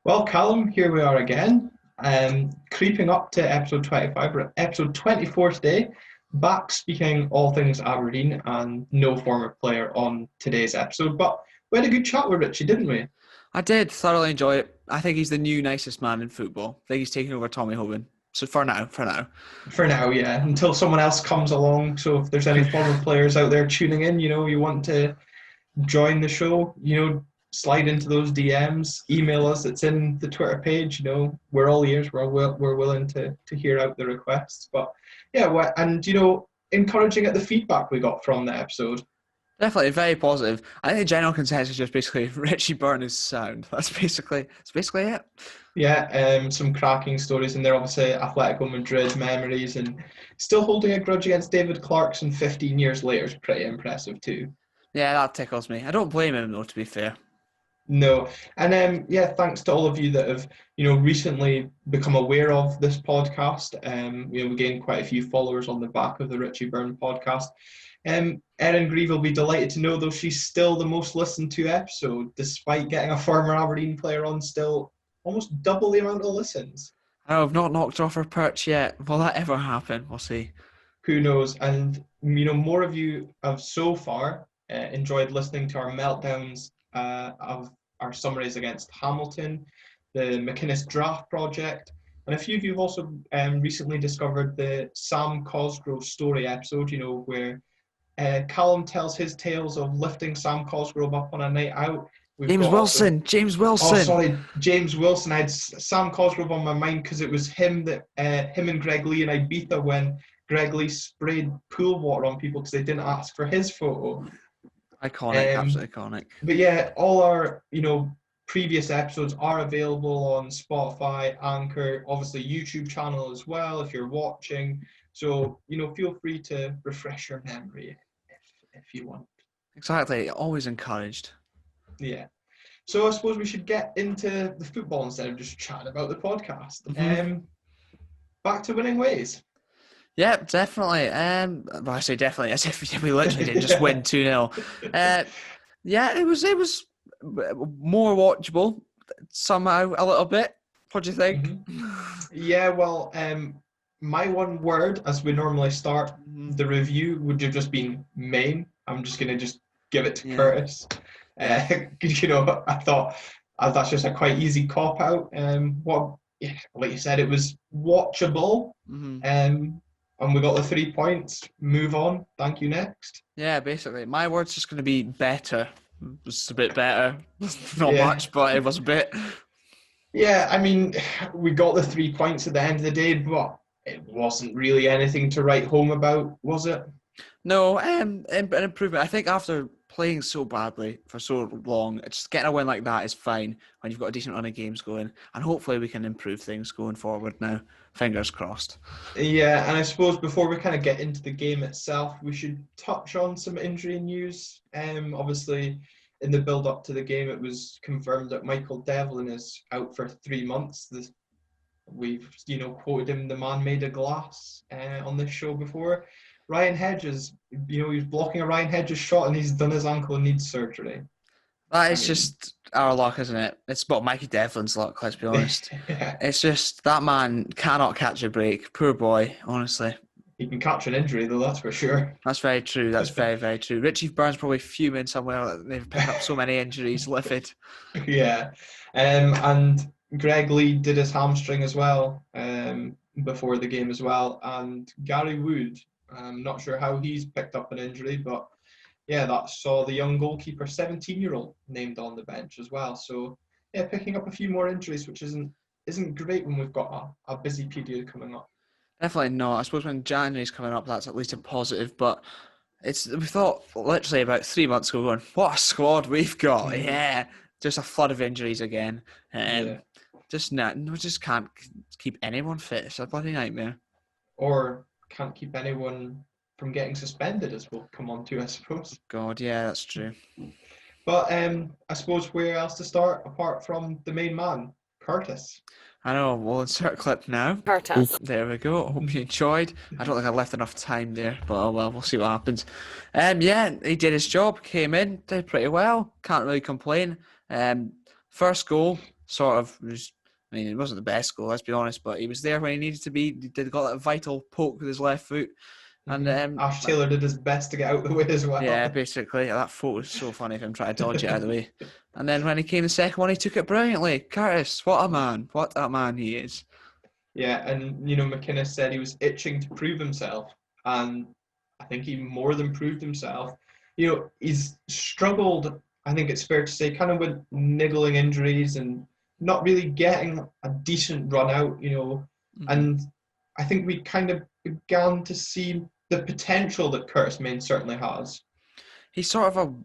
Well, Callum, here we are again, creeping up to episode 25. We're at episode 24 today, back speaking all things Aberdeen and no former player on today's episode. But we had a good chat with Richie, didn't we? I did thoroughly enjoy it. I think he's the new nicest man in football. I think he's taking over Tommy Hoban. So for now. For now, yeah, until someone else comes along. So if there's any former players out there tuning in, you want to join the show, slide into those DMs, email us. It's in the Twitter page. We're all ears. We're willing to hear out the requests. But yeah, and encouraging at the feedback we got from the episode. Definitely very positive. I think the general consensus is just basically Richie Byrne is sound. That's basically it. Yeah, some cracking stories in there. Obviously, Atletico Madrid memories, and still holding a grudge against David Clarkson 15 years later is pretty impressive too. Yeah, that tickles me. I don't blame him though, to be fair. No, and thanks to all of you that have recently become aware of this podcast. We gained quite a few followers on the back of the Richie Byrne podcast. Erin Grieve will be delighted to know, though, she's still the most listened to episode, despite getting a former Aberdeen player on, still almost double the amount of listens. I've not knocked off her perch yet. Will that ever happen? We'll see. Who knows? And more of you have so far enjoyed listening to our meltdowns of our summaries against Hamilton, the McInnes Draft Project, and a few of you have also recently discovered the Sam Cosgrove story episode, where Callum tells his tales of lifting Sam Cosgrove up on a night out. James Wilson. Oh, sorry, James Wilson. I had Sam Cosgrove on my mind because it was him and Greg Lee in Ibiza when Greg Lee sprayed pool water on people because they didn't ask for his photo. Iconic, absolutely iconic. But yeah, all our previous episodes are available on Spotify, Anchor, obviously YouTube channel as well if you're watching. So feel free to refresh your memory if you want. Exactly, always encouraged. Yeah. So I suppose we should get into the football instead of just chatting about the podcast. Mm-hmm. Back to winning ways. Yeah, definitely. Well, I say definitely as if we literally didn't just win 2-0. Yeah, it was more watchable somehow a little bit. What do you think? Mm-hmm. Yeah, well, my one word, as we normally start the review, would have just been main. I'm just going to give it to Curtis. I thought that's just a quite easy cop out. Like you said, it was watchable. Mm-hmm. And we got the 3 points. Move on. Thank you. Next. Yeah, basically, my word's just going to be better. It was a bit better. Not much, but it was a bit. Yeah, I mean, we got the 3 points at the end of the day, but it wasn't really anything to write home about, was it? No, an improvement. I think after playing so badly for so long, just getting a win like that is fine when you've got a decent run of games going, and hopefully we can improve things going forward now. Fingers crossed. Yeah, and I suppose before we kind of get into the game itself, we should touch on some injury news. Obviously, in the build-up to the game, it was confirmed that Michael Devlin is out for 3 months. We've quoted him, the man made of glass, on this show before. Ryan Hedges, he was blocking a Ryan Hedges shot and he's done his ankle and needs surgery. That is just our luck, isn't it? It's about Mikey Devlin's luck, let's be honest. Yeah. It's just that man cannot catch a break. Poor boy, honestly. He can catch an injury, though, that's for sure. That's very true. That's very, very true. Richie Byrne's probably fuming somewhere. They've picked up so many injuries, livid. Yeah. And Greg Lee did his hamstring as well before the game as well. And Gary Wood, I'm not sure how he's picked up an injury, but yeah, that saw the young goalkeeper, 17-year-old, named on the bench as well. So yeah, picking up a few more injuries, which isn't great when we've got a busy period coming up. Definitely not. I suppose when January's coming up, that's at least a positive. But we thought literally about 3 months ago, going, what a squad we've got! Mm-hmm. Yeah, just a flood of injuries again. We just can't keep anyone fit. It's a bloody nightmare. Or can't keep anyone from getting suspended, as we'll come on to, I suppose. God, yeah, that's true. But I suppose where else to start apart from the main man, Curtis? I know, we'll insert a clip now. Curtis. There we go. Hope you enjoyed. I don't think I left enough time there, but oh well, we'll see what happens. He did his job, came in, did pretty well. Can't really complain. First goal, sort of was. I mean, it wasn't the best goal, let's be honest, but he was there when he needed to be. He got that vital poke with his left foot, and Ash Taylor did his best to get out of the way as well. yeah, basically that photo was so funny of him trying to dodge it out of the way. And then when he came the second one, he took it brilliantly. Curtis, what a man he is. Yeah, and McInnes said he was itching to prove himself, and I think he more than proved himself. He's struggled, I think it's fair to say, kind of with niggling injuries and not really getting a decent run out, and I think we kind of began to see the potential that Curtis Main certainly has. He's sort of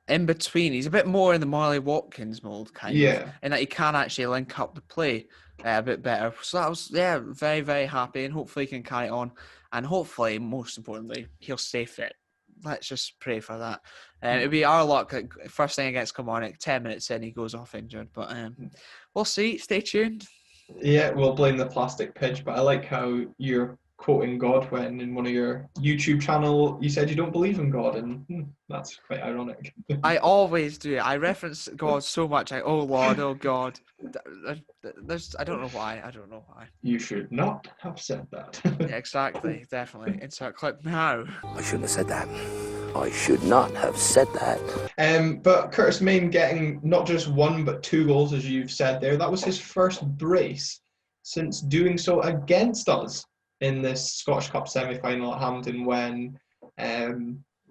in between. He's a bit more in the Marley Watkins mould, kind of, in that he can actually link up the play a bit better. So that was, very, very happy, and hopefully he can carry it on, and hopefully, most importantly, he'll stay fit. Let's just pray for that. It'd be our luck. First thing against Kilmarnock, 10 minutes in, he goes off injured. But we'll see. Stay tuned. Yeah, we'll blame the plastic pitch, but I like how you're quoting God when in one of your YouTube channel you said you don't believe in God, and that's quite ironic. I always do. I reference God so much. Oh Lord, oh God. I don't know why. You should not have said that. Yeah, exactly. Definitely. Insert clip now. I shouldn't have said that. I should not have said that. But Curtis Main getting not just one but 2 goals, as you've said there. That was his first brace since doing so against us in this Scottish Cup semi-final at Hampden when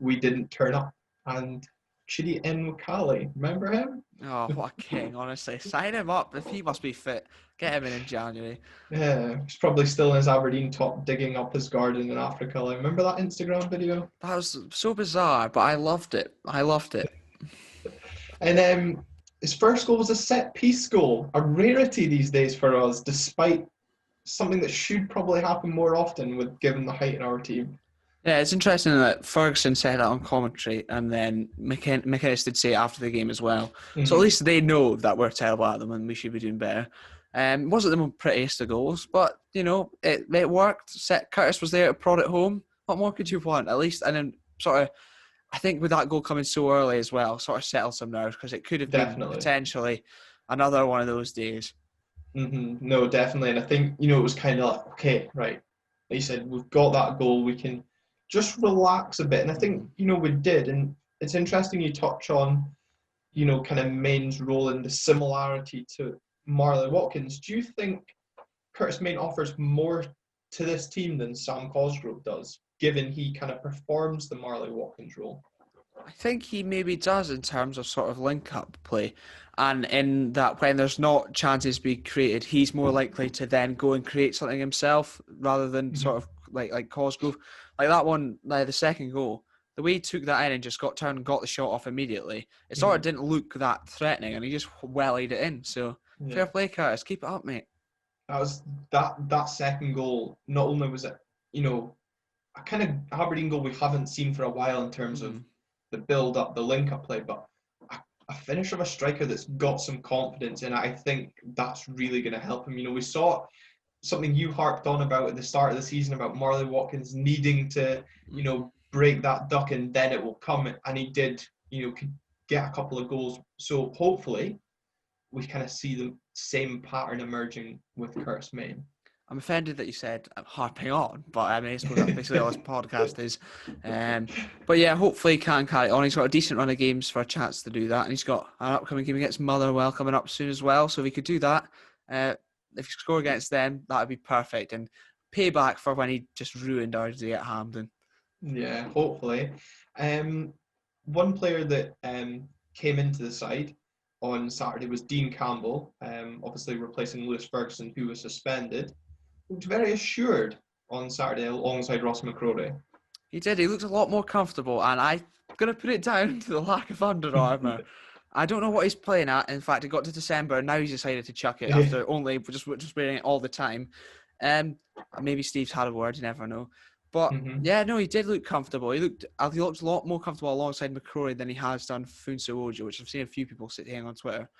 we didn't turn up. And Chidi Nwakali, remember him? Oh, what a king, honestly. Sign him up. If he must be fit, get him in January. Yeah, he's probably still in his Aberdeen top digging up his garden in Africa. Like, remember that Instagram video? That was so bizarre, but I loved it. And his first goal was a set-piece goal, a rarity these days for us, despite something that should probably happen more often given the height in our team. Yeah, it's interesting that Ferguson said that on commentary, and then McInnes did say it after the game as well. So at least they know that we're terrible at them and we should be doing better. Wasn't the prettiest of goals, but it worked. Curtis was there to prod it home. What more could you want? At least, and then sort of, I think with that goal coming so early as well, sort of settled some nerves because it could have been potentially another one of those days. No, definitely, and I think it was kind of like, okay, right. Like you said, we've got that goal. We can just relax a bit, and I think we did. And it's interesting you touch on kind of Main's role in the similarity to Marley Watkins. Do you think Curtis Main offers more to this team than Sam Cosgrove does, given he kind of performs the Marley Watkins role? I think he maybe does in terms of sort of link-up play, and in that when there's not chances being created, he's more likely to then go and create something himself rather than sort of like Cosgrove. Like that one, like the second goal, the way he took that in and just got turned and got the shot off immediately, it sort of didn't look that threatening, and he just wellied it in. So fair play, Curtis. Keep it up, mate. That was that second goal. Not only was it a kind of Aberdeen goal we haven't seen for a while in terms of the build up, the link up play, but a finish of a striker that's got some confidence in it. I think that's really going to help him. We saw something you harped on about at the start of the season about Marley Watkins needing to, break that duck and then it will come. And he did, could get a couple of goals. So hopefully we kind of see the same pattern emerging with Curtis Main. I'm offended that you said I'm harping on, but I mean, I suppose that's basically all this podcast is. But yeah, hopefully he can carry on. He's got a decent run of games for a chance to do that, and he's got an upcoming game against Motherwell coming up soon as well. So if he could do that, if you score against them, that would be perfect, and payback for when he just ruined our day at Hampden. Yeah, hopefully. One player that came into the side on Saturday was Dean Campbell, obviously replacing Lewis Ferguson, who was suspended. Looked very assured on Saturday alongside Ross McCrory. He did. He looked a lot more comfortable, and I'm going to put it down to the lack of Under Armour. I don't know what he's playing at. In fact, it got to December, and now he's decided to chuck it after only just wearing it all the time. Maybe Steve's had a word, you never know. But yeah, no, he did look comfortable. He looked a lot more comfortable alongside McCrory than he has done Funso Ojo, which I've seen a few people saying on Twitter.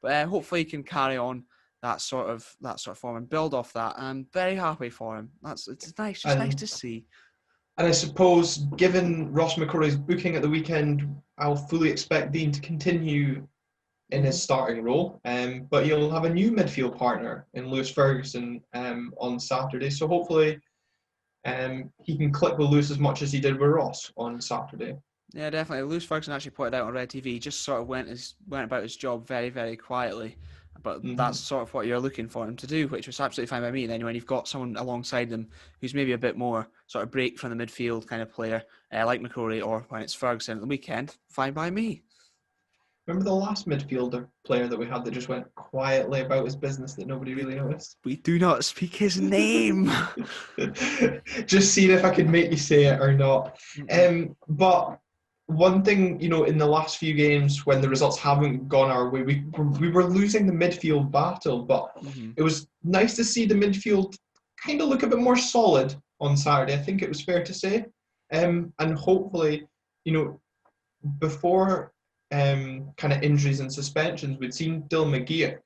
But hopefully he can carry on that sort of form and build off that. I'm very happy for him. It's nice, just nice to see. And I suppose, given Ross McCrory's booking at the weekend, I'll fully expect Dean to continue in his starting role, but he'll have a new midfield partner in Lewis Ferguson on Saturday. So hopefully he can click with Lewis as much as he did with Ross on Saturday. Yeah, definitely. Lewis Ferguson actually put it out on Red TV. He just sort of went about his job very, very quietly. But that's sort of what you're looking for him to do, which was absolutely fine by me. And then when you've got someone alongside them who's maybe a bit more sort of break from the midfield kind of player, like McCrory, or when it's Ferguson at the weekend, fine by me. Remember the last midfielder player that we had that just went quietly about his business that nobody really noticed? We do not speak his name. Just seeing if I could make you say it or not. But one thing, in the last few games when the results haven't gone our way, we were losing the midfield battle, but it was nice to see the midfield kind of look a bit more solid on Saturday. I think it was fair to say. And hopefully, before kind of injuries and suspensions, we'd seen Dylan McGeer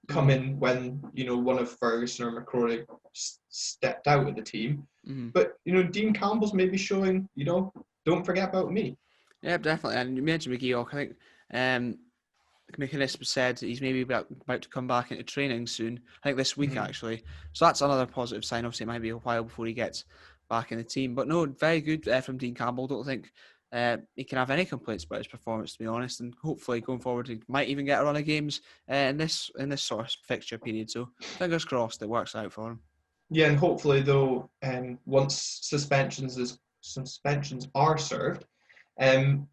come in when, one of Ferguson or McCrory stepped out of the team. But, Dean Campbell's maybe showing, don't forget about me. Yeah, definitely. And you mentioned McGeoch. I think McInnes said he's maybe about to come back into training soon. I think this week, actually. So that's another positive sign. Obviously, it might be a while before he gets back in the team. But no, very good from Dean Campbell. Don't think he can have any complaints about his performance, to be honest. And hopefully, going forward, he might even get a run of games in this sort of fixture period. So fingers crossed it works out for him. Yeah, and hopefully, though, once suspensions are served,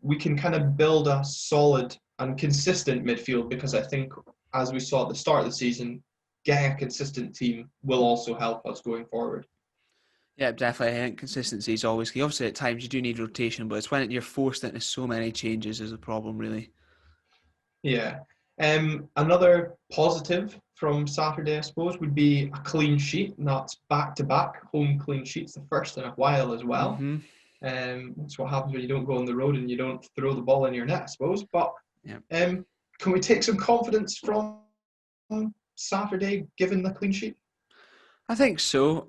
we can kind of build a solid and consistent midfield, because I think, as we saw at the start of the season, getting a consistent team will also help us going forward. Yeah, definitely. I think consistency is always key. Obviously, at times you do need rotation, but it's when you're forced into so many changes is a problem, really. Yeah. Another positive from Saturday, I suppose, would be a clean sheet, and that's back-to-back home clean sheets, the first in a while as well. That's what happens when you don't go on the road and you don't throw the ball in your net, I suppose. But can we take some confidence from Saturday, given the clean sheet? I think so.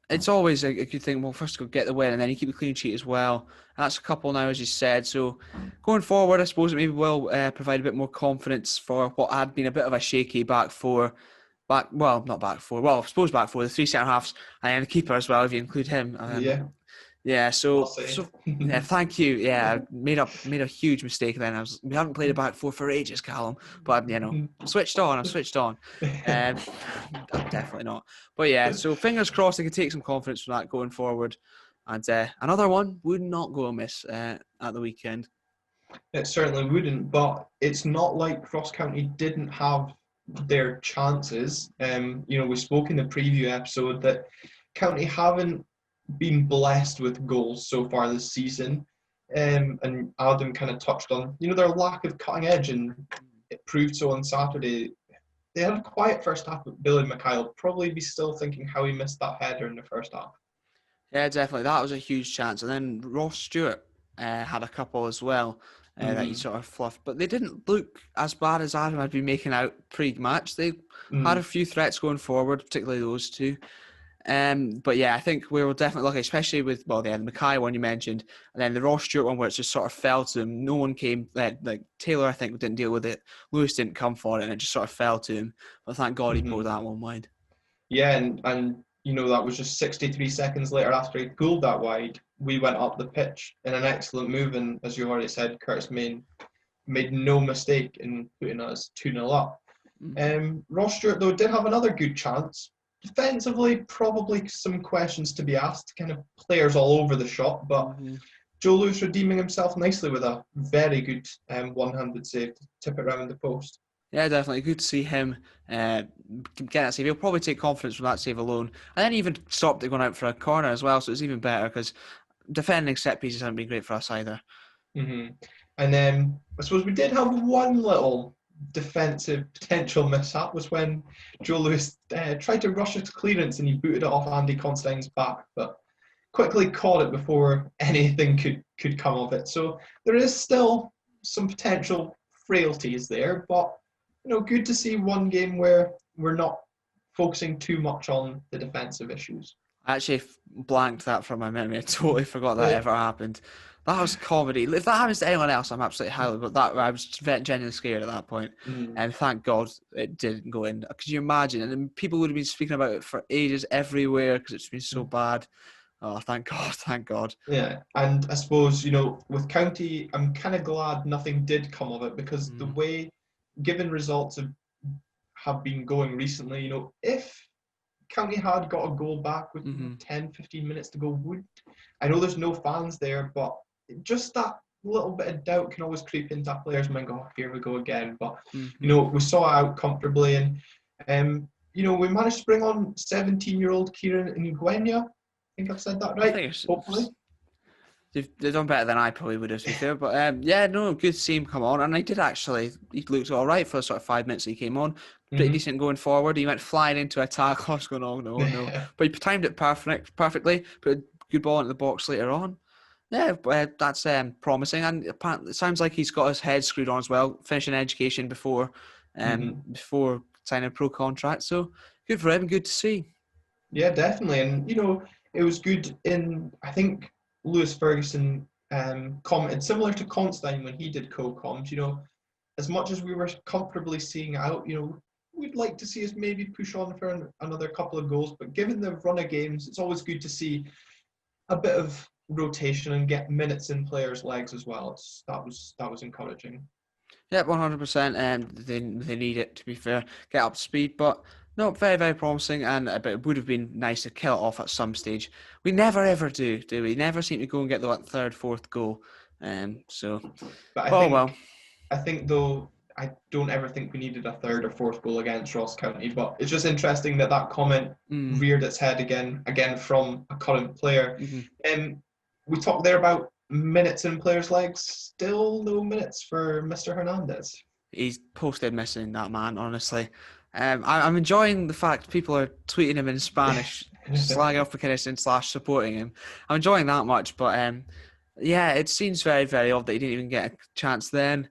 It's always a good thing. Well, first go get the win, and then you keep the clean sheet as well. That's a couple now, as you said. So going forward, I suppose it maybe will provide a bit more confidence for what had been a bit of a shaky back four, the three centre halves, and the keeper as well, if you include him. Yeah, so thank you. Yeah, made a huge mistake then. We haven't played a back four for ages, Callum, but I'm switched on. Definitely not. But yeah, so fingers crossed I can take some confidence from that going forward. And another one would not go amiss at the weekend. It certainly wouldn't, but it's not like Ross County didn't have their chances. We spoke in the preview episode that County haven't been blessed with goals so far this season, and Adam kind of touched on their lack of cutting edge, and it proved so on Saturday. They had a quiet first half, but Billy McKyle probably be still thinking how he missed that header in the first half. Yeah, definitely, that was a huge chance. And then Ross Stewart had a couple as well that he sort of fluffed, but they didn't look as bad as Adam had been making out pre-match. They had a few threats going forward, particularly those two. But yeah, I think we were definitely lucky, especially with the Mackay one you mentioned, and then the Ross Stewart one where it just sort of fell to him. No one came. Like Taylor, I think, didn't deal with it. Lewis didn't come for it, and it just sort of fell to him. But thank God he bore that one wide. Yeah, and that was just 63 seconds later after he pulled that wide. We went up the pitch in an excellent move, and as you already said, Curtis Main made no mistake in putting us 2-0 up. Ross Stewart, though, did have another good chance. Defensively, probably some questions to be asked, kind of players all over the shop, but Joe Lewis redeeming himself nicely with a very good one-handed save to tip it around the post. Yeah, definitely. Good to see him get that save. He'll probably take confidence from that save alone. And then even stopped it going out for a corner as well, so it's even better because defending set pieces haven't been great for us either. And then I suppose we did have one little defensive potential mishap, was when Joe Lewis tried to rush it to clearance and he booted it off Andy Constein's back, but quickly caught it before anything could come of it. So there is still some potential frailties there, but good to see one game where we're not focusing too much on the defensive issues. I actually blanked that from my memory. I totally forgot that ever happened. That was comedy. If that happens to anyone else, I'm absolutely howling. But that I was genuinely scared at that point. And thank God it didn't go in. Could you imagine? And then people would have been speaking about it for ages everywhere because it's been so bad. Oh, thank God, thank God. Yeah, and I suppose, with County, I'm kind of glad nothing did come of it, because the way, given results have been going recently, if County had got a goal back with 10, 15 minutes to go, I know there's no fans there, but just that little bit of doubt can always creep into players' mind. Go, here we go again. But we saw it out comfortably, and we managed to bring on 17-year-old Kieran Ngwenya. I think I've said that right. Hopefully. They've done better than I probably would have, to be fair. But good to see him come on. And I did actually, he looked all right for the sort of 5 minutes he came on. Pretty decent going forward. He went flying into attack. I was going, oh no. But he timed it perfectly. Put a good ball into the box later on. Yeah, that's promising. And apparently, it sounds like he's got his head screwed on as well, finishing education before signing a pro contract. So good for him. Good to see. Yeah, definitely. And, it was good I think Lewis Ferguson commented, similar to Constantine when he did co-coms, as much as we were comfortably seeing it out, we'd like to see us maybe push on for another couple of goals. But given the run of games, it's always good to see a bit of rotation and get minutes in players' legs as well. That was encouraging. Yeah, 100%. They need it, to be fair, get up to speed. But no, very, very promising, and it would have been nice to kill it off at some stage. We never ever do we? Never seem to go and get the third, fourth goal. I think though, I don't ever think we needed a third or fourth goal against Ross County. But it's just interesting that comment reared its head again from a current player. We talked there about minutes in players' legs. Still no minutes for Mr. Hernandez. He's posted missing, that man, honestly. I'm enjoying the fact people are tweeting him in Spanish, slagging off McKinnon / supporting him. I'm enjoying that much, but it seems very, very odd that he didn't even get a chance then.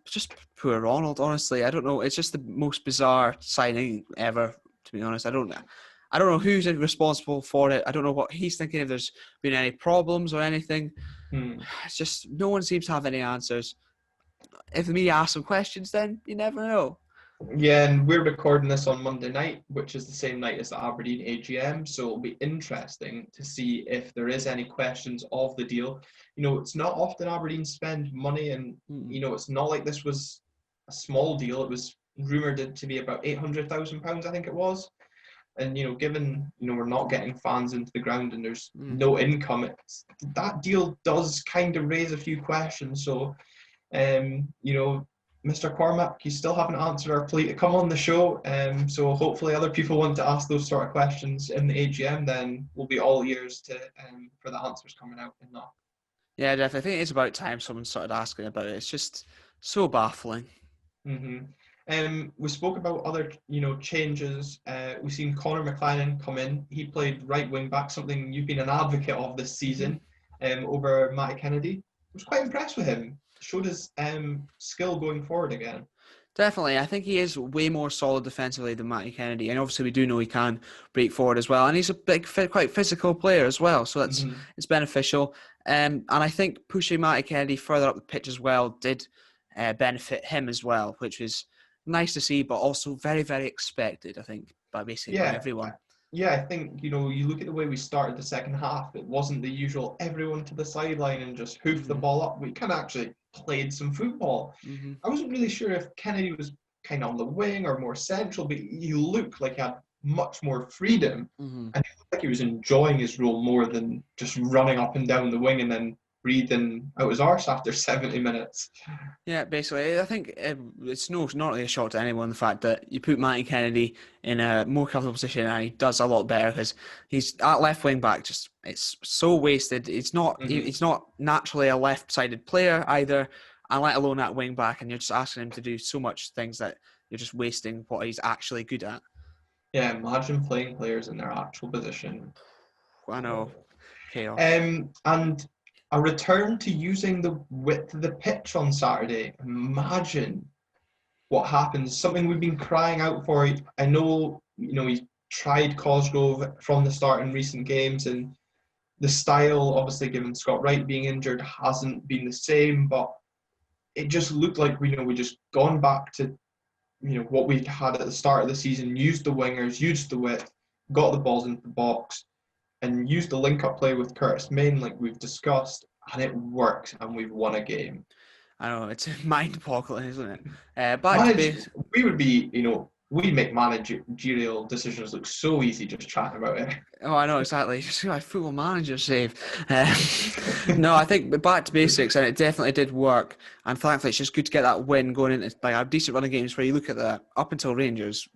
Just poor Ronald, honestly. I don't know. It's just the most bizarre signing ever, to be honest. I don't know who's responsible for it. I don't know what he's thinking, if there's been any problems or anything. It's just no one seems to have any answers. If the media ask some questions, then you never know. Yeah, and we're recording this on Monday night, which is the same night as the Aberdeen AGM, so it'll be interesting to see if there is any questions of the deal. It's not often Aberdeen spend money, and it's not like this was a small deal. It was rumoured to be about £800,000, I think it was. And given we're not getting fans into the ground and there's no income, that deal does kind of raise a few questions. So, Mr. Cormack, you still haven't answered our plea to come on the show. So hopefully other people want to ask those sort of questions in the AGM, then we'll be all ears for the answers coming out in that. Yeah, definitely. I think it's about time someone started asking about it. It's just so baffling. We spoke about other, changes. We've seen Conor Mclennan come in. He played right wing back, something you've been an advocate of this season, over Matty Kennedy. I was quite impressed with him. Showed his skill going forward again. Definitely. I think he is way more solid defensively than Matty Kennedy. And obviously we do know he can break forward as well. And he's a big, quite physical player as well. So that's it's beneficial. And I think pushing Matty Kennedy further up the pitch as well did benefit him as well, which was nice to see, but also very, very expected, I think, by basically everyone. Yeah, I think, you look at the way we started the second half, it wasn't the usual everyone to the sideline and just hoof the ball up. We kind of actually played some football. I wasn't really sure if Kennedy was kind of on the wing or more central, but he looked like he had much more freedom. And he looked like he was enjoying his role more than just running up and down the wing and then breathing out his arse after 70 minutes. Yeah, basically, I think it's not really a shock to anyone the fact that you put Matty Kennedy in a more comfortable position and he does a lot better, because he's at left wing back. Just it's so wasted. It's not. He's not naturally a left-sided player either, and let alone at wing back. And you're just asking him to do so much things that you're just wasting what he's actually good at. Yeah, imagine playing players in their actual position. I know. Chaos. And a return to using the width of the pitch on Saturday. Imagine what happens. Something we've been crying out for. I know, he tried Cosgrove from the start in recent games, and The style, obviously, given Scott Wright being injured, hasn't been the same, but it just looked like we just gone back to what we had at the start of the season, used the wingers, used the width, got the balls into the box, and used the link-up play with Curtis Main like we've discussed, and it works, and we've won a game. I know, it's mind-boggling, isn't it? We would be, we'd make managerial decisions look so easy just chatting about it. Oh, I know, exactly. Just my Football Manager save. No, I think back to basics, and it definitely did work. And thankfully, it's just good to get that win going into like a decent run of games where you look at that. Up until Rangers,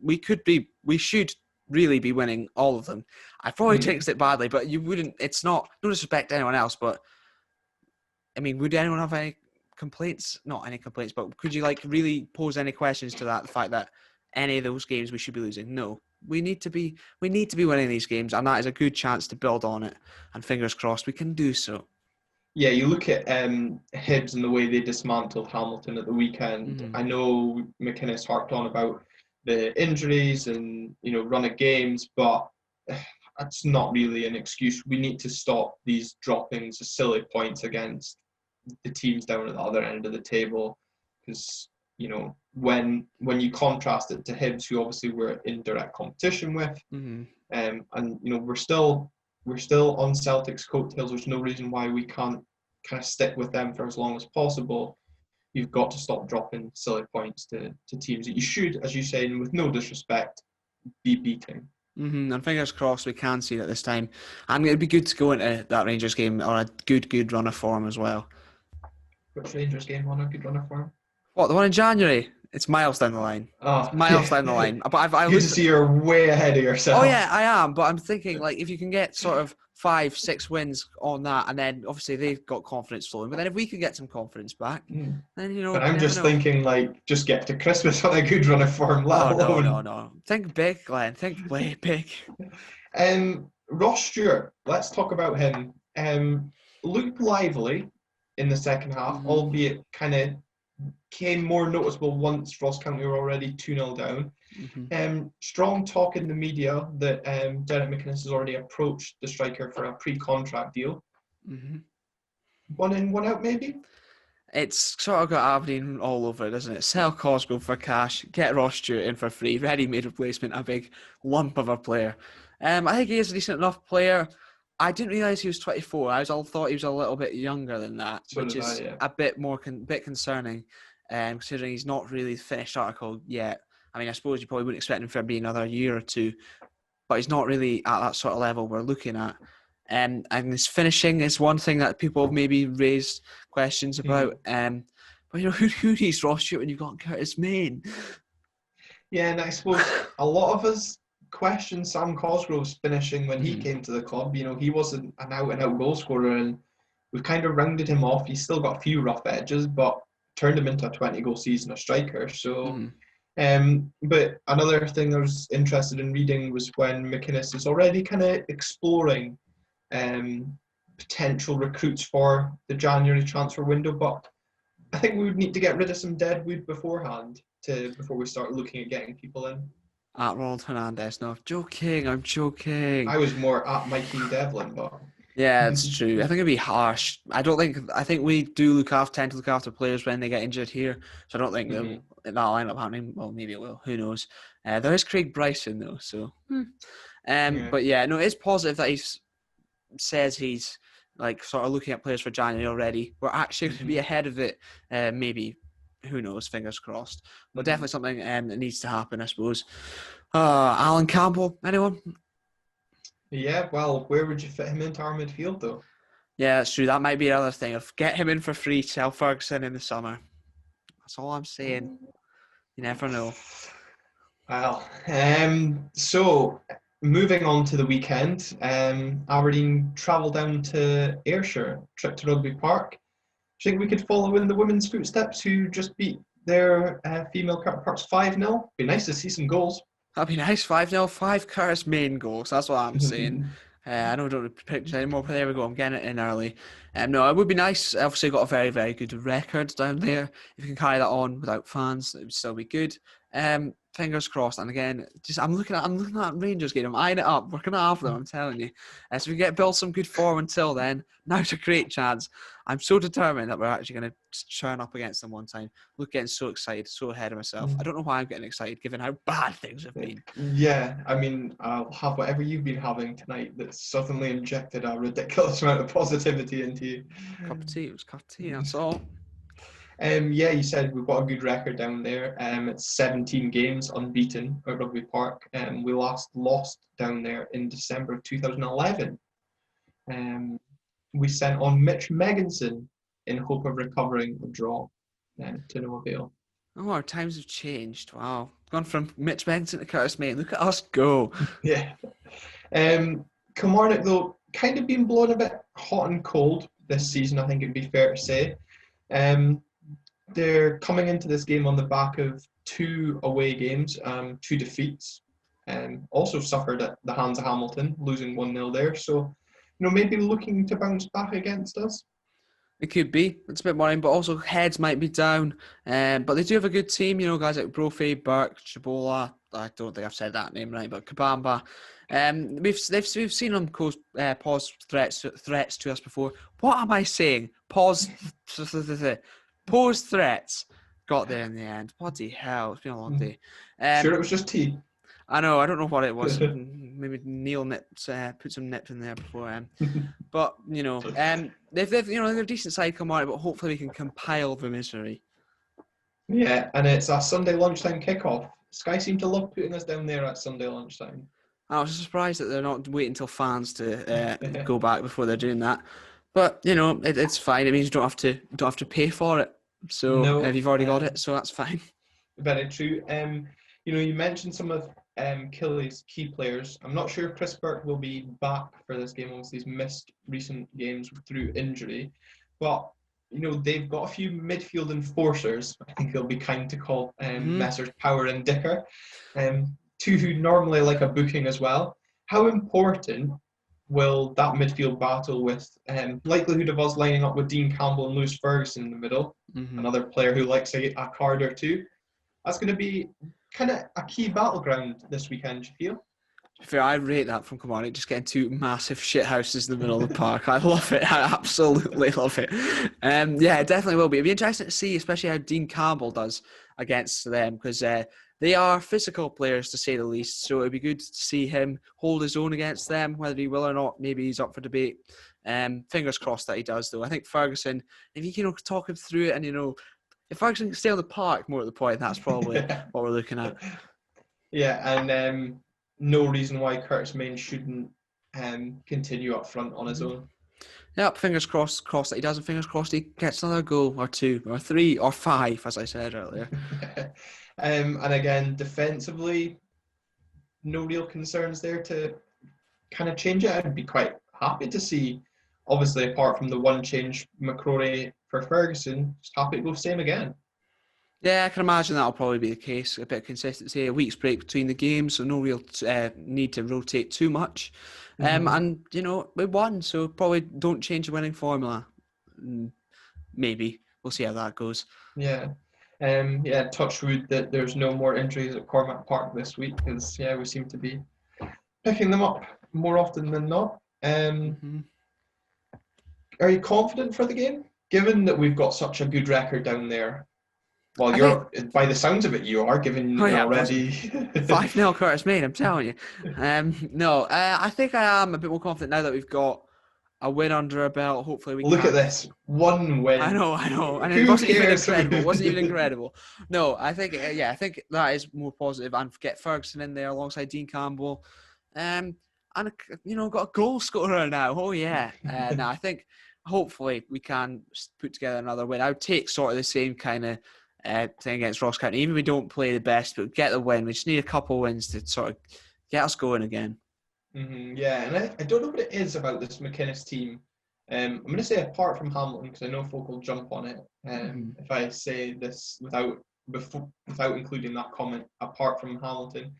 we should really be winning all of them. I probably jinxed it badly, but you wouldn't. It's not. No disrespect to anyone else, but I mean, would anyone have any complaints? Not any complaints, but could you really pose any questions to that? The fact that any of those games we should be losing? No. We need to be winning these games, and that is a good chance to build on it. And fingers crossed, we can do so. Yeah, you look at Hibs and the way they dismantled Hamilton at the weekend. I know McInnes harped on about the injuries and run of games, but that's not really an excuse. We need to stop these droppings of silly points against the teams down at the other end of the table, because when you contrast it to Hibs, who obviously we're in direct competition with, and we're still on Celtic's coattails. There's no reason why we can't kind of stick with them for as long as possible. You've got to stop dropping silly points to teams that you should, as you say, and with no disrespect, be beating. And fingers crossed we can see it this time. And it'd be good to go into that Rangers game on a good run of form as well. Which Rangers game on a good run of form? What, the one in January? It's miles down the line. Oh, it's miles down the line. But I good to see you're way ahead of yourself. Oh yeah, I am. But I'm thinking if you can get sort of 5-6 wins on that, and then obviously they've got confidence flowing. But then if we can get some confidence back, then But I'm just thinking just get to Christmas on a good run of form. No. Think big, Glenn. Think way big. Ross Stewart. Let's talk about him. Looked lively in the second half, albeit kind of became more noticeable once Ross County were already 2-0 down. Strong talk in the media that Derek McInnes has already approached the striker for a pre-contract deal. 1 in, 1 out, maybe? It's sort of got Aberdeen all over it, doesn't it? Sell Cosgrove for cash, get Ross Stewart in for free, ready-made replacement, a big lump of a player. I think he is a decent enough player. I didn't realise he was 24. I thought he was a little bit younger than that, which is a bit more concerning, considering he's not really finished article yet. I mean, I suppose you probably wouldn't expect him for being another year or two, but he's not really at that sort of level we're looking at. And his finishing is one thing that people have maybe raised questions about. But who needs Ross Stewart when you've got Curtis Main? Yeah, and I suppose a lot of us questioned Sam Cosgrove's finishing when he came to the club. He wasn't an out-and-out goal scorer, and we've kind of rounded him off. He's still got a few rough edges, but turned him into a 20-goal season, a striker. So, but another thing I was interested in reading was when McInnes is already kind of exploring potential recruits for the January transfer window, but I think we would need to get rid of some dead wood beforehand before we start looking at getting people in. At Ronald Hernandez. No, I'm joking. I was more at Mikey Devlin, but... Yeah, it's true. I think it'd be harsh. I think we do tend to look after players when they get injured here, so I don't think that'll end up happening. Well, maybe it will. Who knows? There is Craig Bryson, though, so... But yeah, no, it's positive that he says he's sort of looking at players for January already. We're actually going to be ahead of it, maybe. Who knows? Fingers crossed. But definitely something that needs to happen, I suppose. Alan Campbell, anyone? Yeah, well, where would you fit him into our midfield, though? Yeah, that's true. That might be another thing. Get him in for free, sell Ferguson in the summer. That's all I'm saying. You never know. Well, so moving on to the weekend, Aberdeen travel down to Ayrshire, trip to Rugby Park. Do you think we could follow in the women's footsteps who just beat their female counterparts 5-0? Be nice to see some goals. That'd be nice. 5-0, 5 Curtis Main goals. That's what I'm saying. I know I don't predict anymore, but there we go. I'm getting it in early. No, it would be nice. Obviously, got a very, very good record down there. If you can carry that on without fans, it would still be good. fingers crossed. And again, I'm looking at Rangers game. I'm eyeing it up. We're gonna have them. I'm telling you. So we build some good form until then. Now's a great chance. I'm so determined that we're actually gonna turn up against them one time. Look, getting so excited, so ahead of myself. I don't know why I'm getting excited, given how bad things have been. Yeah, I mean, I'll have whatever you've been having tonight that's suddenly injected a ridiculous amount of positivity into you. Cup of tea. It was cup of tea. That's all. Yeah, you said we've got a good record down there. It's 17 games unbeaten at Rugby Park. We last lost down there in December of 2011. We sent on Mitch Megginson in hope of recovering a draw to no avail. Oh, our times have changed. Wow. Gone from Mitch Benson to Curtis May. Look at us go. Yeah. Kilmarnock, though, kind of been blown a bit hot and cold this season, I think it'd be fair to say. They're coming into this game on the back of 2 away games, 2 defeats, and also suffered at the hands of Hamilton, losing 1-0 there. So, maybe looking to bounce back against us. It could be. It's a bit worrying, but also heads might be down. But they do have a good team, guys like Brophy, Burke, Chabola. I don't think I've said that name right, but Kabamba. We've seen them pause threats to us before. What am I saying? Pause threats. Got there in the end. Bloody hell! It's been a long day. Sure, it was just tea. I know. I don't know what it was. Maybe Neil put some nips in there before. But they've they're a decent side come out, but hopefully we can compile the misery. Yeah, and it's a Sunday lunchtime kickoff. Sky seem to love putting us down there at Sunday lunchtime. I was surprised that they're not waiting until fans to go back before they're doing that. But it's fine. It means you don't have to pay for it. So if you've already got it, so that's fine. Very true. You mentioned some of Killy's key players. I'm not sure if Chris Burke will be back for this game. Obviously, he's missed recent games through injury, but they've got a few midfield enforcers. I think they'll be kind to call Messrs Power and Dicker, 2 who normally like a booking as well. How important will that midfield battle with likelihood of us lining up with Dean Campbell and Lewis Ferguson in the middle, another player who likes a card or two? That's going to be kind of a key battleground this weekend, do you feel? Fair, I rate that from Kilmarnock, just getting 2 massive shit houses in the middle of the park. I love it. I absolutely love it. Yeah, it definitely will be. It'll be interesting to see, especially how Dean Campbell does against them, because they are physical players, to say the least. So it'd be good to see him hold his own against them, whether he will or not. Maybe he's up for debate. Fingers crossed that he does, though. I think Ferguson, if you can talk him through it, and if Ferguson can stay on the park, more at the point, that's probably what we're looking at. Yeah, and no reason why Curtis Main shouldn't continue up front on his own. Yep, fingers crossed that he does, and fingers crossed he gets another goal or 2 or 3 or 5, as I said earlier. And again, defensively, no real concerns there to kind of change it. I'd be quite happy to see, obviously, apart from the one change, McCrory for Ferguson, just happy to go same again. Yeah, I can imagine that'll probably be the case. A bit of consistency, a week's break between the games, so no real need to rotate too much. And, we won, so probably don't change the winning formula. Maybe. We'll see how that goes. Yeah. Touch wood that there's no more injuries at Cormac Park this week, because, we seem to be picking them up more often than not. Are you confident for the game? Given that we've got such a good record down there. Well, by the sounds of it, you are, given already 5-0 Curtis Main, I'm telling you. No, I think I am a bit more confident now that we've got a win under our belt. Hopefully we can. Look at this, 1 win. I know. And it wasn't even incredible. It wasn't even incredible. No, I think that is more positive. And get Ferguson in there alongside Dean Campbell. And got a goal scorer now. Oh yeah. Now I think hopefully we can put together another win. I would take sort of the same kind of thing against Ross County. Even if we don't play the best, but get the win. We just need a couple wins to sort of get us going again. Yeah, and I don't know what it is about this McInnes team. I'm going to say apart from Hamilton, because I know folk will jump on it if I say this without including that comment. Apart from Hamilton,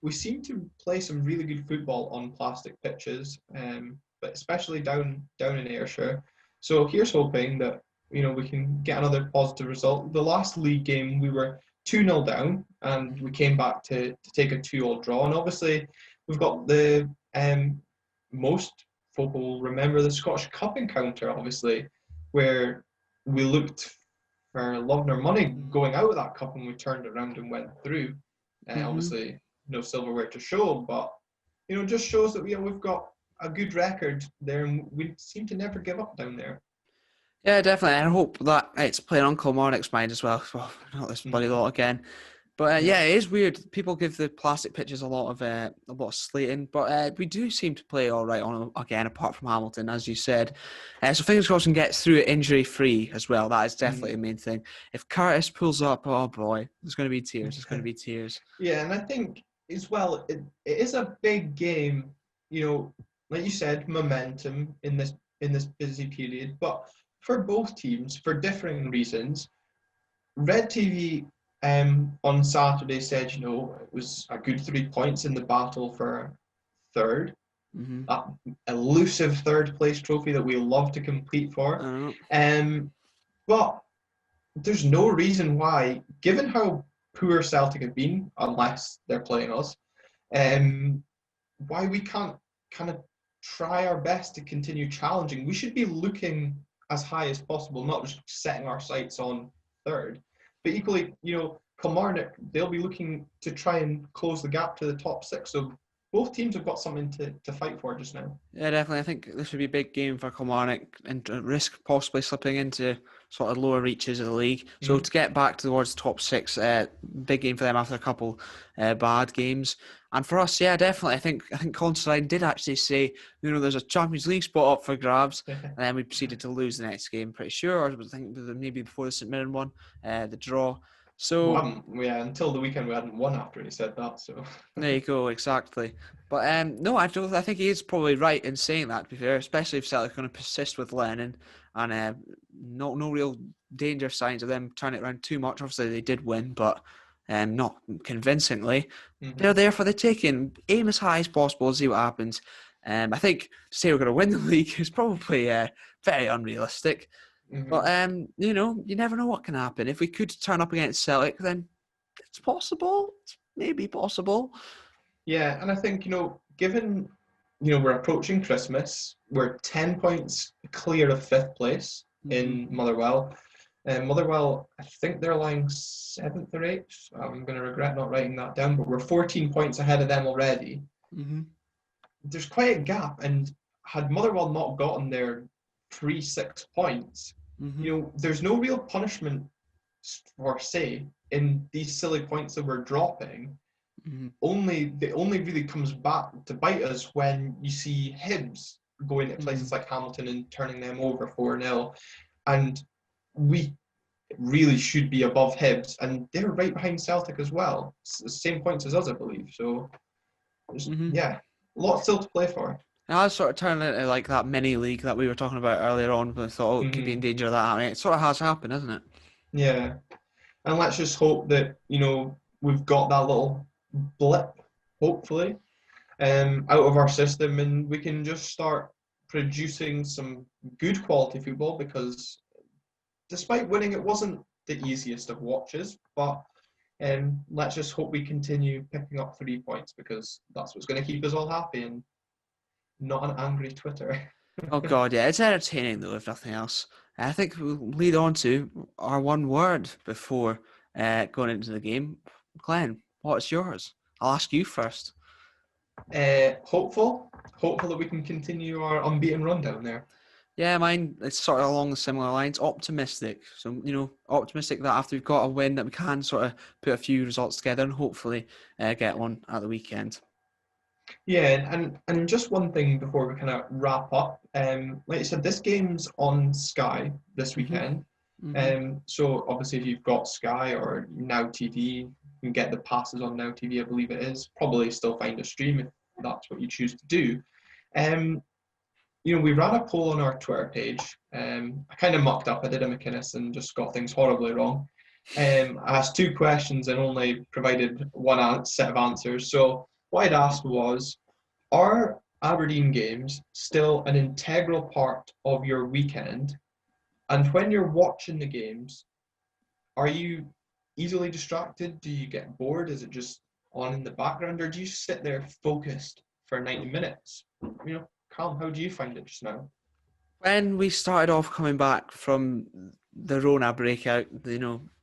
we seem to play some really good football on plastic pitches, but especially down in Ayrshire. So here's hoping that we can get another positive result. The last league game we were 2-0 down, and we came back to take a 2-2 draw. And obviously, we've got the most folk will remember the Scottish Cup encounter, obviously, where we looked for love nor money going out of that cup, and we turned around and went through. Obviously, no silverware to show, but just shows that we've got a good record there, and we seem to never give up down there. Yeah, definitely. I hope that it's playing on Kilmarnock's mind as well. Well, not this bloody lot again. But yeah, it is weird. People give the plastic pitches a lot of slating, but we do seem to play all right on again, apart from Hamilton, as you said. So fingers crossed and get through it injury-free as well. That is definitely the main thing. If Curtis pulls up, oh boy, there's going to be tears. There's going to be tears. Yeah, and I think as well, it is a big game. Like you said, momentum in this busy period, but for both teams, for differing reasons. Red TV on Saturday said, it was a good 3 points in the battle for third. That elusive third place trophy that we love to compete for. But there's no reason why, given how poor Celtic have been, unless they're playing us, why we can't kind of try our best to continue challenging. We should be looking as high as possible, not just setting our sights on third. But equally, Kilmarnock, they'll be looking to try and close the gap to the top 6. So both teams have got something to fight for just now. Yeah, definitely. I think this would be a big game for Kilmarnock and risk possibly slipping into sort of lower reaches of the league. So to get back towards the top 6, big game for them after a couple bad games. And for us, yeah, definitely. I think Considine did actually say, there's a Champions League spot up for grabs, and then we proceeded to lose the next game, pretty sure. Or I think maybe before the St Mirren one, the draw. So until the weekend we hadn't won after he said that. So there you go, exactly. But no, I think he is probably right in saying that. To be fair, especially if Celtic are going to persist with Lennon, and no real danger signs of them turning it around too much. Obviously, they did win, but not convincingly. They're there for the taking. Aim as high as possible and see what happens. I think to say we're going to win the league is probably very unrealistic. But you never know what can happen. If we could turn up against Celtic, then it's possible. It's maybe possible. Yeah, and I think given we're approaching Christmas, we're 10 points clear of 5th place in Motherwell. Motherwell, I think they're lying 7th or 8th. I'm going to regret not writing that down, but we're 14 points ahead of them already. There's quite a gap, and had Motherwell not gotten their 3-6 points, there's no real punishment for say in these silly points that we're dropping. It only really comes back to bite us when you see Hibs going to places like Hamilton and turning them over 4-0, and we really should be above Hibs, and they're right behind Celtic as well, same points as us, I believe. So a lot still to play for. And I sort of turned into like that mini league that we were talking about earlier on, but I thought, it could be in danger of that happening. It sort of has happened, hasn't it? Yeah. And let's just hope that, we've got that little blip, hopefully, out of our system, and we can just start producing some good quality football, because despite winning, it wasn't the easiest of watches, but let's just hope we continue picking up 3 points, because that's what's going to keep us all happy and not an angry Twitter. Oh God, yeah, it's entertaining though, if nothing else. I think we'll lead on to our one word before going into the game. Glenn, what's yours? I'll ask you first. Hopeful that we can continue our unbeaten run down there. Yeah, mine, it's sort of along the similar lines. Optimistic. So, optimistic that after we've got a win that we can sort of put a few results together and hopefully get one at the weekend. Yeah, and just one thing before we kind of wrap up. Like you said, this game's on Sky this weekend. So obviously if you've got Sky or Now TV, you can get the passes on Now TV, I believe it is. Probably still find a stream if that's what you choose to do. We ran a poll on our Twitter page. I kind of mucked up. I did a McInnes and just got things horribly wrong. I asked 2 questions and only provided one set of answers. So what I'd asked was, are Aberdeen games still an integral part of your weekend? And when you're watching the games, are you easily distracted? Do you get bored? Is it just on in the background, or do you sit there focused for 90 minutes? Calum, how do you find it just now? When we started off coming back from the Rona breakout,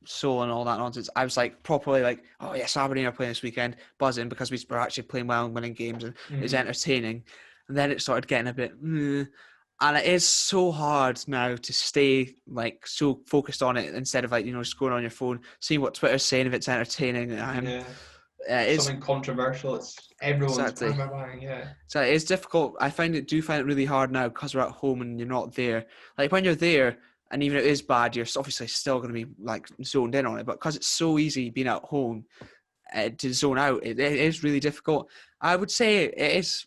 Seoul and all that nonsense, I was like properly like, oh yes, Aberdeen are playing this weekend, buzzing because we were actually playing well and winning games and it was entertaining. And then it started getting a bit, and it is so hard now to stay like so focused on it instead of like just going on your phone, seeing what Twitter's saying if it's entertaining. Something controversial. It's everyone's exactly. bang. Yeah. So it's difficult. I find it really hard now because we're at home and you're not there. Like when you're there, and even if it is bad, you're obviously still going to be like zoned in on it. But because it's so easy being at home to zone out, it is really difficult. I would say it is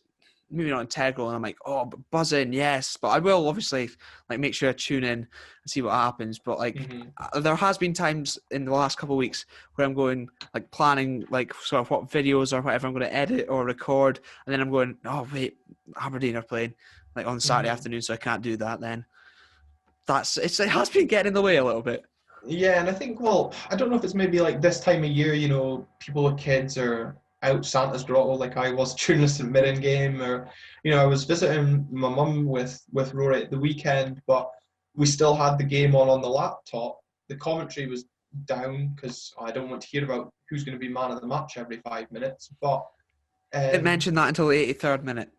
maybe not integral, and I'm like, oh, but buzzing, yes. But I will obviously like make sure I tune in and see what happens. But like, there has been times in the last couple of weeks where I'm going like planning like sort of what videos or whatever I'm going to edit or record, and then I'm going, oh wait, Aberdeen are playing like on Saturday afternoon, so I can't do that. Then it has been getting in the way a little bit. Yeah, and I think, I don't know if it's maybe like this time of year, people with kids are out Santa's grotto like I was during the St Mirren game, or I was visiting my mum with Rory at the weekend, but we still had the game on the laptop. The commentary was down because I don't want to hear about who's going to be man of the match every 5 minutes. But didn't mention that until the 83rd minute.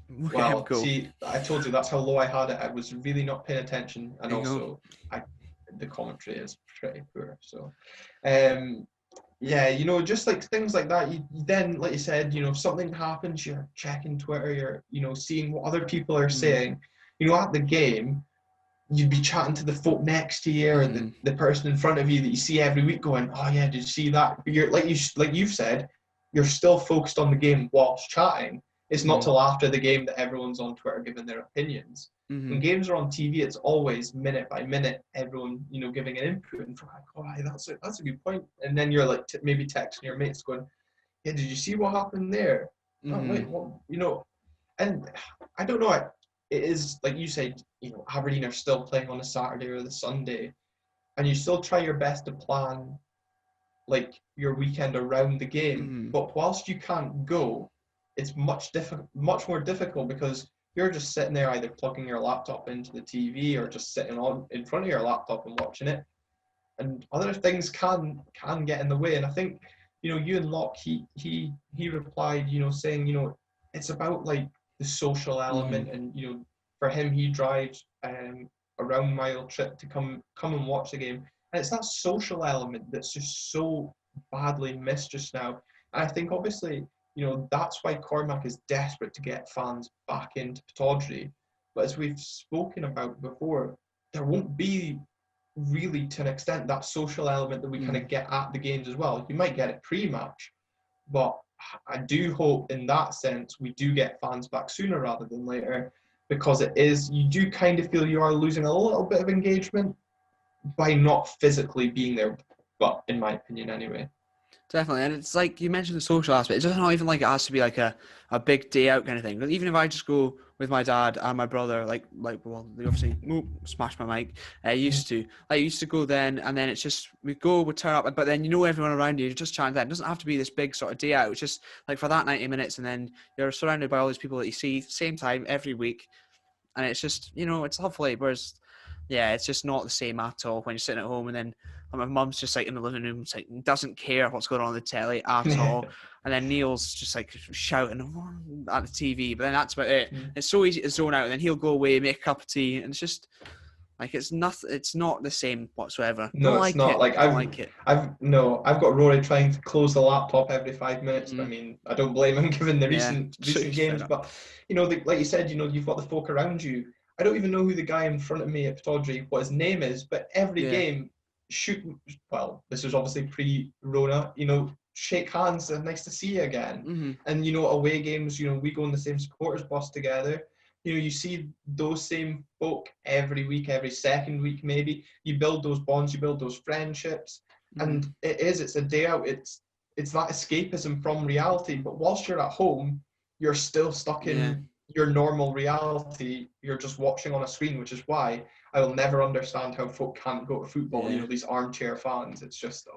Well, see, I told you that's how low I had it. I was really not paying attention, and also the commentary is pretty poor. So, just like things like that. You then, like you said, if something happens, you're checking Twitter. You're seeing what other people are saying. At the game, you'd be chatting to the folk next to you or the person in front of you that you see every week, going, "Oh yeah, did you see that?" But you're like you've said, you're still focused on the game whilst chatting. It's not till after the game that everyone's on Twitter giving their opinions. When games are on TV, it's always minute by minute, everyone, giving an input. And like, oh, that's a good point. And then you're like maybe texting your mates going, yeah, did you see what happened there? Oh, wait, well, and I don't know. It is, like you said, Aberdeen are still playing on a Saturday or the Sunday. And you still try your best to plan, like, your weekend around the game. But whilst you can't go, it's much more difficult because you're just sitting there either plugging your laptop into the TV or just sitting in front of your laptop and watching it. And other things can get in the way. And I think, Ewan Locke, he replied, saying, it's about like the social element. And, for him, he drives a round mile trip to come and watch the game. And it's that social element that's just so badly missed just now. And I think obviously, that's why Cormac is desperate to get fans back into Pittodrie. But as we've spoken about before, there won't be really, to an extent, that social element that we kind of get at the games as well. You might get it pre-match, but I do hope in that sense we do get fans back sooner rather than later, because you do kind of feel you are losing a little bit of engagement by not physically being there, but in my opinion anyway. Definitely, and it's like you mentioned the social aspect. It's not even like it has to be like a big day out kind of thing. But even if I just go with my dad and my brother, they obviously smashed my mic. I used to go then, and then it's just we turn up, but then everyone around you're just chatting. Then it doesn't have to be this big sort of day out. It's just like for that 90 minutes, and then you're surrounded by all these people that you see same time every week, and it's just it's lovely. Whereas, yeah, it's just not the same at all when you're sitting at home and then. My mum's just like in the living room, like doesn't care what's going on the telly at all. And then Neil's just like shouting at the TV, but then that's about it. It's so easy to zone out, and then he'll go away, make a cup of tea, and it's just like it's nothing. It's not the same whatsoever. No, it's not. I've got Rory trying to close the laptop every 5 minutes. I mean, I don't blame him given the recent games, but like you said, you've got the folk around you. I don't even know who the guy in front of me at Pittodrie, what his name is, but every game. This was obviously pre-Rona, shake hands and nice to see you again. And, away games, we go on the same supporters bus together. You see those same folk every week, every second week maybe. You build those bonds, you build those friendships. And it's a day out. It's that escapism from reality. But whilst you're at home, you're still stuck in your normal reality. You're just watching on a screen, which is why I will never understand how folk can't go to football. These armchair fans. It's just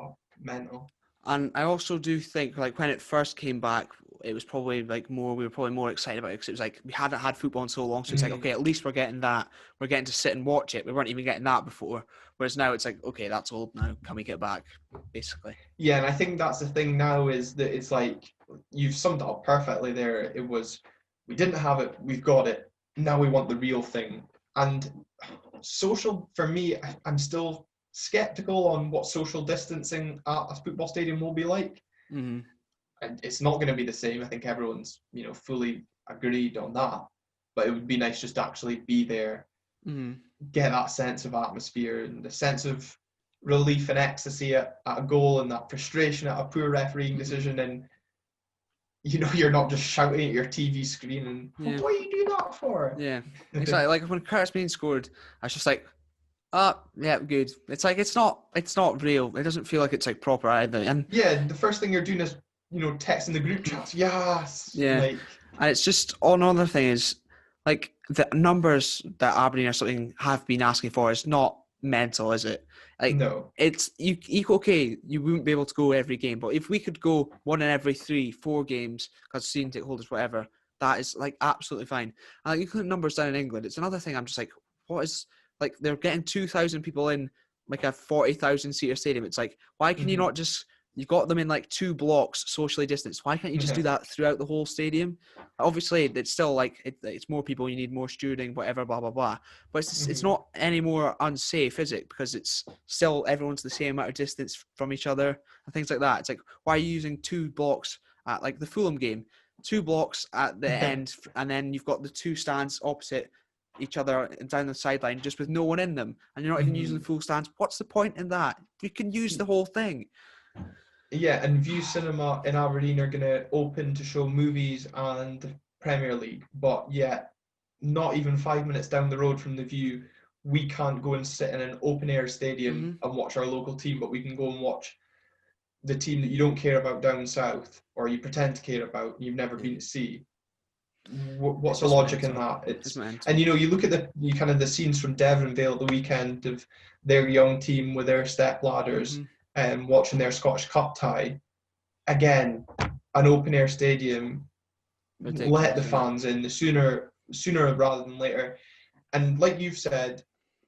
mental. And I also do think, like, when it first came back, it was probably we were probably more excited about it because it was like we hadn't had football in so long. So it's like, okay, at least we're getting that. We're getting to sit and watch it. We weren't even getting that before. Whereas now it's like, okay, that's old now. Can we get back? Basically. Yeah, and I think that's the thing now is that it's like, you've summed it up perfectly there. It was, we didn't have it, we've got it. Now we want the real thing. And social, for me, I'm still skeptical on what social distancing at a football stadium will be like. Mm-hmm. And it's not going to be the same. I think everyone's, fully agreed on that. But it would be nice just to actually be there, get that sense of atmosphere and the sense of relief and ecstasy at a goal and that frustration at a poor refereeing decision. And, you're not just shouting at your TV screen and, what are you doing that for? Yeah, exactly. Like when Curtis Bain scored, I was just like, yeah, good. It's like, it's not real. It doesn't feel like it's like proper either. And yeah, the first thing you're doing is, texting the group chats. Yes. Yeah. And it's just, another thing is, like, the numbers that Aberdeen or something have been asking for is not mental, is it? Like, no. It's, okay, you wouldn't be able to go every game, but if we could go 1 in every 3-4 games, because season ticket holders, whatever, that is, like, absolutely fine. And like, you look at numbers down in England, it's another thing I'm just like, what is, like, they're getting 2,000 people in, like, a 40,000 seater stadium. It's like, why can you not just... You've got them in like 2 blocks, socially distanced. Why can't you just do that throughout the whole stadium? Obviously, it's still like it's more people. You need more stewarding, whatever, blah blah blah. But it's not any more unsafe, is it? Because it's still everyone's the same amount of distance from each other and things like that. It's like, why are you using 2 blocks at like the Fulham game? 2 blocks at the end, and then you've got the 2 stands opposite each other down the sideline, just with no one in them, and you're not even using the full stands. What's the point in that? You can use the whole thing. Yeah, and View Cinema in Aberdeen are going to open to show movies and the Premier League, but yet not even 5 minutes down the road from the View, we can't go and sit in an open-air stadium and watch our local team, but we can go and watch the team that you don't care about down south, or you pretend to care about, and you've never been to see. What's the logic in that? And you look at the scenes from Devlin Vale at the weekend of their young team with their step ladders. Watching their Scottish Cup tie, again, an open air stadium. Ridiculous, let the fans in the sooner rather than later. And like you've said,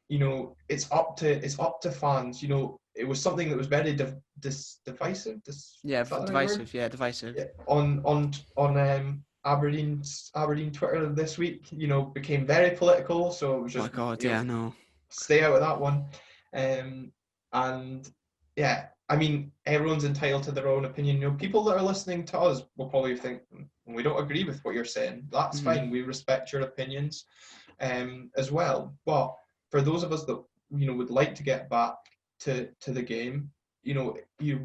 it's up to fans. It was something that was very divisive. Divisive. Yeah, divisive. On Aberdeen Twitter this week, became very political. So it was just. Oh my God! Yeah, I know. Stay out of that one. And. Yeah, I mean, everyone's entitled to their own opinion. People that are listening to us will probably think, we don't agree with what you're saying. That's fine. We respect your opinions as well. But for those of us that, would like to get back to the game,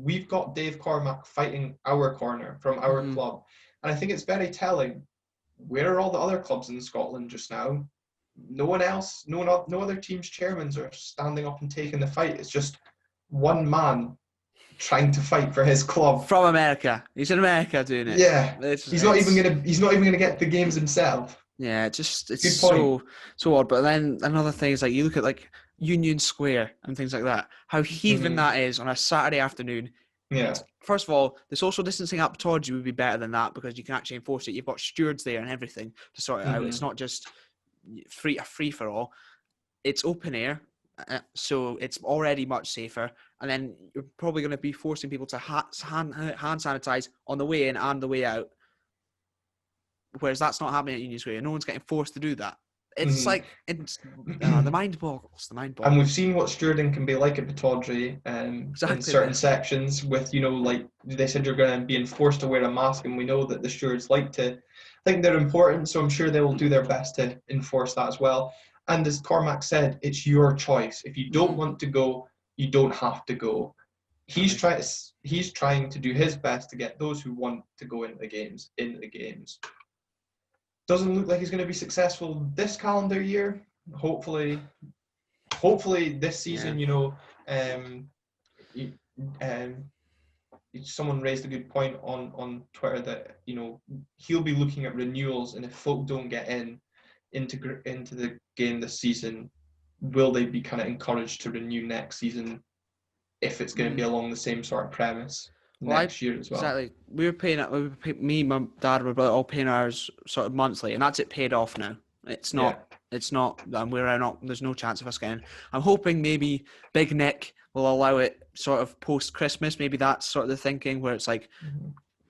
we've got Dave Cormack fighting our corner from our club. And I think it's very telling. Where are all the other clubs in Scotland just now? No one else, no other team's chairmans are standing up and taking the fight. It's just one man trying to fight for his club from America. He's in America doing it. Yeah, he's not even gonna get the games himself. Yeah, it's so odd. But then another thing is, like, you look at like Union Square and things like that. How heathen that is on a Saturday afternoon. Yeah. And first of all, the social distancing at Pittodrie would be better than that because you can actually enforce it. You've got stewards there and everything to sort it out. It's not just a free for all. It's open air. So it's already much safer, and then you're probably going to be forcing people to hand sanitize on the way in and the way out, whereas that's not happening at Union Square. No one's getting forced to do that. It's like the mind boggles. And we've seen what stewarding can be like at Pittodrie in certain sections. With like they said, you're going to be enforced to wear a mask, and we know that the stewards like to think they're important, so I'm sure they will do their best to enforce that as well. And as Cormac said, it's your choice. If you don't want to go, you don't have to go. He's trying to do his best to get those who want to go into the games. Doesn't look like he's going to be successful this calendar year. Hopefully this season, someone raised a good point on Twitter that, he'll be looking at renewals, and if folk don't get into the game this season, will they be kind of encouraged to renew next season if it's going to be along the same sort of premise Well, next year as well. Exactly. Me, my dad, we were all paying ours sort of monthly, and that's it paid off now. It's not, there's no chance of us getting. I'm hoping maybe Big Nick will allow it sort of post-Christmas. Maybe that's sort of the thinking where it's like,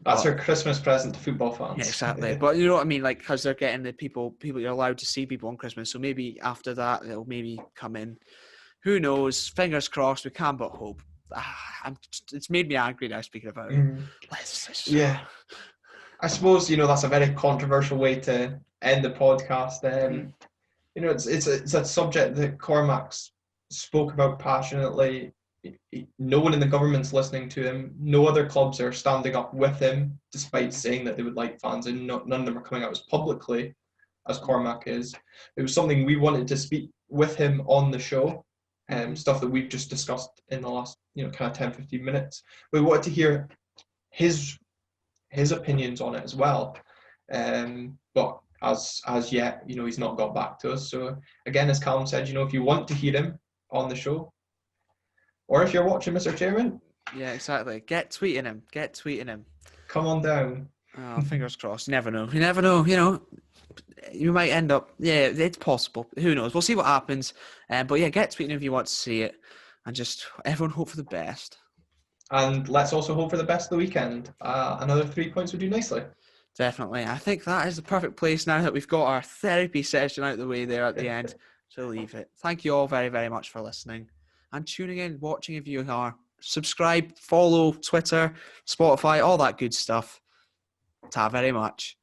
that's our Christmas present to football fans. Yeah, exactly. But you know what I mean? Like, because they're getting the people, you're allowed to see people on Christmas. So maybe after that, they'll maybe come in. Who knows? Fingers crossed. We can but hope. It's made me angry now speaking about it. Yeah. I suppose, that's a very controversial way to end the podcast. It's a subject that Cormac's spoke about passionately. No one in the government's listening to him. No other clubs are standing up with him, despite saying that they would like fans, and none of them are coming out as publicly as Cormac is. It was something we wanted to speak with him on the show, stuff that we've just discussed in the last, kind of 10, 15 minutes. We wanted to hear his opinions on it as well. But as yet, he's not got back to us. So again, as Callum said, if you want to hear him on the show, or if you're watching, Mr. Chairman. Yeah, exactly. Get tweeting him. Come on down. Oh, fingers crossed. You never know. You might end up. Yeah, it's possible. Who knows? We'll see what happens. But yeah, get tweeting if you want to see it. And just everyone hope for the best. And let's also hope for the best of the weekend. Another 3 points would do nicely. Definitely. I think that is the perfect place now that we've got our therapy session out of the way there at the end to leave it. Thank you all very, very much for listening and tuning in, watching if you are. Subscribe, follow, Twitter, Spotify, all that good stuff. Ta very much.